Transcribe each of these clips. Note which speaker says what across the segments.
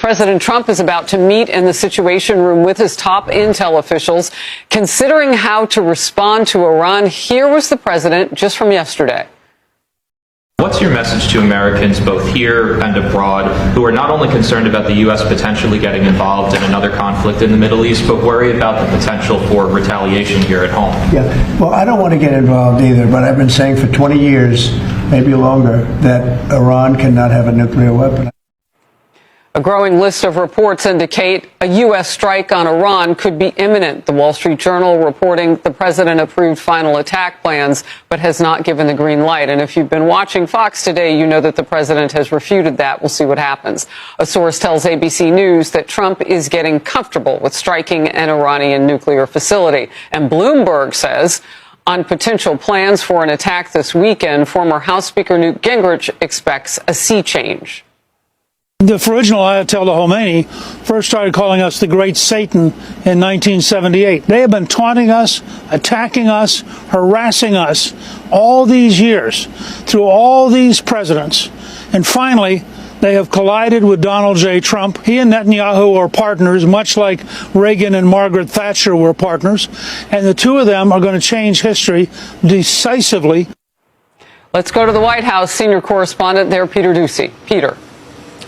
Speaker 1: President Trump is about to meet in the Situation Room with his top intel officials, considering how to respond to Iran. Here was the president just from yesterday.
Speaker 2: What's your message to Americans, both here and abroad, who are not only concerned about the U.S. potentially getting involved in another conflict in the Middle East, but worry about the potential for retaliation here at home?
Speaker 3: Yeah, well, I don't want to get involved either, but I've been saying for 20 years, maybe longer, that Iran cannot have a nuclear weapon.
Speaker 1: A growing list of reports indicate a U.S. strike on Iran could be imminent. The Wall Street Journal reporting the president approved final attack plans, but has not given the green light. And if you've been watching Fox today, you know that the president has refuted that. We'll see what happens. A source tells ABC News that Trump is getting comfortable with striking an Iranian nuclear facility. And Bloomberg says on potential plans for an attack this weekend, former House Speaker Newt Gingrich expects a sea change.
Speaker 4: The original Ayatollah Khomeini first started calling us the Great Satan in 1978. They have been taunting us, attacking us, harassing us all these years through all these presidents. And finally, they have collided with Donald J. Trump. He and Netanyahu are partners, much like Reagan and Margaret Thatcher were partners. And the two of them are going to change history decisively.
Speaker 1: Let's go to the White House. Senior correspondent there, Peter Doocy. Peter.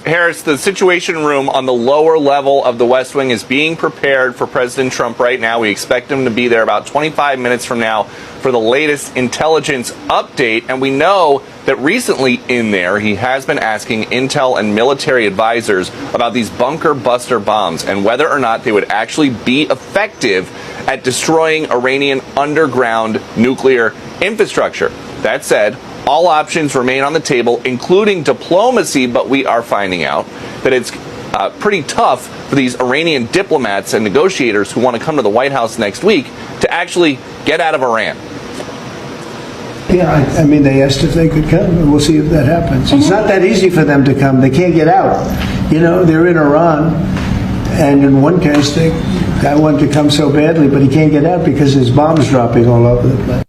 Speaker 5: Harris, the Situation Room on the lower level of the West Wing is being prepared for President Trump right now. We expect him to be there about 25 minutes from now for the latest intelligence update. And we know that recently in there, he has been asking intel and military advisors about these bunker buster bombs and whether or not they would actually be effective at destroying Iranian underground nuclear infrastructure. That said, all options remain on the table, including diplomacy, but we are finding out that it's pretty tough for these Iranian diplomats and negotiators who want to come to the White House next week to actually get out of Iran.
Speaker 3: Yeah, I mean, they asked if they could come, and we'll see if that happens. It's not that easy for them to come. They can't get out. You know, they're in Iran, and in one case, the guy wanted to come so badly, but he can't get out because there's bombs dropping all over the place.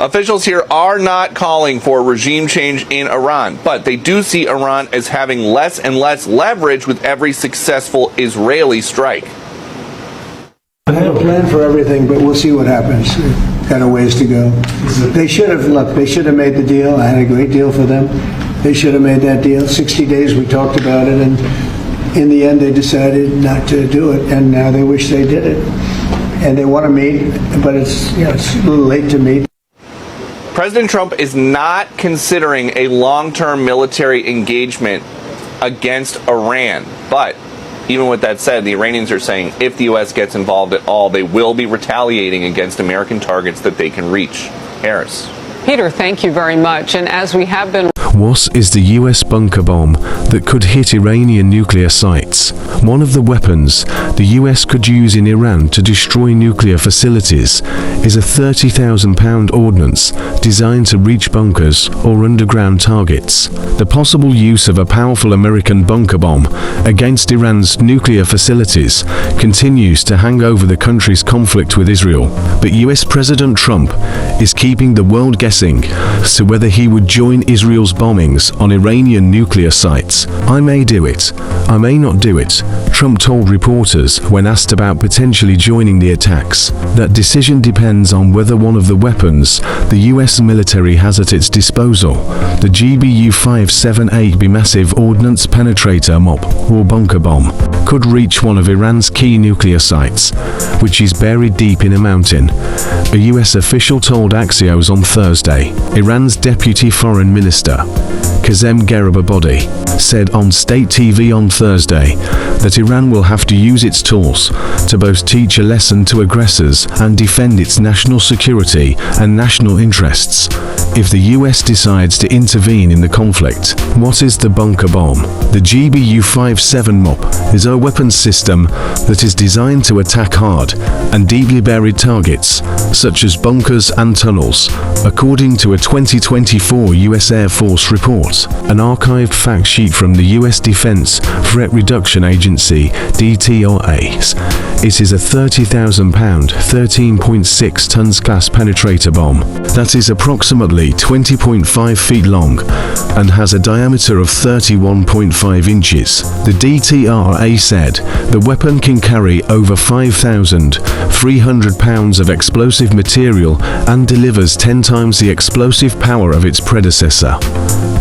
Speaker 5: Officials here are not calling for regime change in Iran, but they do see Iran as having less and less leverage with every successful Israeli strike.
Speaker 3: I have a plan for everything, but we'll see what happens. Got a ways to go. They should have made the deal. I had a great deal for them. They should have made that deal. 60 days we talked about it, and in the end they decided not to do it, and now they wish they did it. And they want to meet, but it's a little late to meet.
Speaker 5: President Trump is not considering a long-term military engagement against Iran. But even with that said, the Iranians are saying if the U.S. gets involved at all, they will be retaliating against American targets that they can reach. Harris.
Speaker 1: Peter, thank you very much. And as we have been...
Speaker 6: What is the US bunker bomb that could hit Iranian nuclear sites? One of the weapons the US could use in Iran to destroy nuclear facilities is a 30,000-pound ordnance designed to reach bunkers or underground targets. The possible use of a powerful American bunker bomb against Iran's nuclear facilities continues to hang over the country's conflict with Israel. But US President Trump is keeping the world guessing as to whether he would join Israel's bombings on Iranian nuclear sites. I may do it, I may not do it, Trump told reporters when asked about potentially joining the attacks. That decision depends on whether one of the weapons the US military has at its disposal, the GBU-57 A Massive Ordnance Penetrator MOP or bunker bomb, could reach one of Iran's key nuclear sites, which is buried deep in a mountain. A US official told Axios on Thursday. Iran's deputy foreign minister, Kazem Garibabadi, said on state TV on Thursday that Iran will have to use its tools to both teach a lesson to aggressors and defend its national security and national interests if the US decides to intervene in the conflict. What is the bunker bomb? The GBU-57 MOP is a weapons system that is designed to attack hard and deeply buried targets, such as bunkers and tunnels, according to a 2024 US Air Force Force report, an archived fact sheet from the U.S. Defense Threat Reduction Agency, DTRA's. It is a 30,000-pound, 13.6 tons class penetrator bomb that is approximately 20.5 feet long and has a diameter of 31.5 inches. The DTRA said the weapon can carry over 5,300 pounds of explosive material and delivers 10 times the explosive power of its predecessor,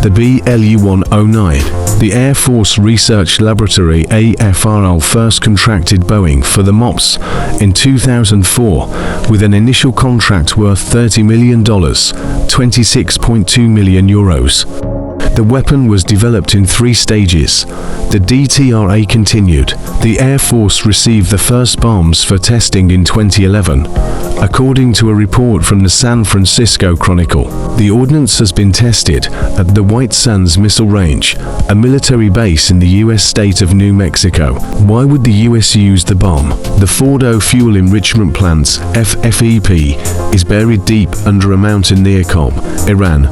Speaker 6: the BLU-109. The Air Force Research Laboratory AFRL first contracted Boeing for the MOPS in 2004 with an initial contract worth $30 million, 26.2 million euros. The weapon was developed in 3 stages. The DTRA continued. The Air Force received the first bombs for testing in 2011. According to a report from the San Francisco Chronicle, the ordnance has been tested at the White Sands Missile Range, a military base in the U.S. state of New Mexico. Why would the U.S. use the bomb? The Fordo Fuel Enrichment Plant, FFEP, is buried deep under a mountain near Qom, Iran,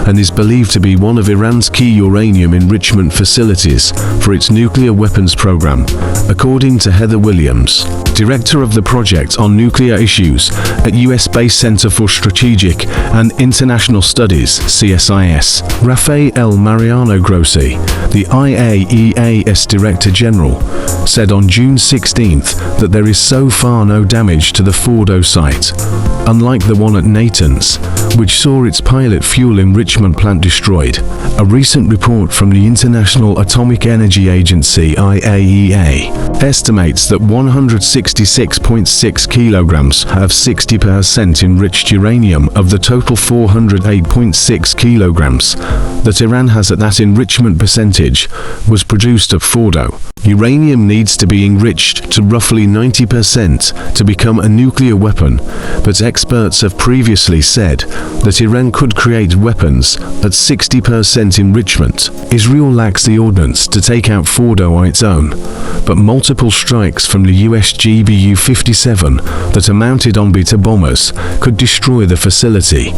Speaker 6: and is believed to be one of Iran's key uranium enrichment facilities for its nuclear weapons program, according to Heather Williams, director of the Project on Nuclear Issues at U.S. Space Center for Strategic and International Studies, CSIS. Rafael Mariano Grossi, the IAEA's Director General, said on June 16th that there is so far no damage to the Fordo site, unlike the one at Natanz, which saw its pilot fuel enrichment plant destroyed. A recent report from the International Atomic Energy Agency, IAEA, estimates that 166.6 kilograms of 60% enriched uranium of the total 408.6 kilograms that Iran has at that enrichment percentage was produced at Fordo. Uranium needs to be enriched to roughly 90% to become a nuclear weapon, but experts have previously said that Iran could create weapons at 60% enrichment. Israel lacks the ordnance to take out Fordo on its own, but multiple strikes from the US GBU-57 that are mounted on beta bombers could destroy the facility,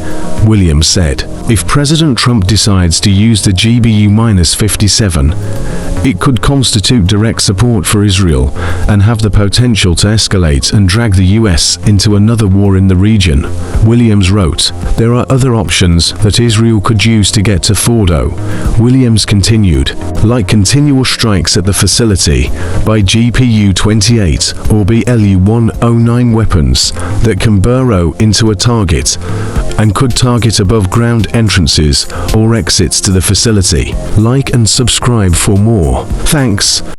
Speaker 6: Williams said. If President Trump decides to use the GBU-57, it could constitute direct support for Israel and have the potential to escalate and drag the US into another war in the region. Williams wrote, "There are other options that Israel could use to get to Fordo." Williams continued, like continual strikes at the facility by GBU-28 or BLU-109 weapons that can burrow into a target and could target above ground entrances or exits to the facility. Like and subscribe for more. Thanks.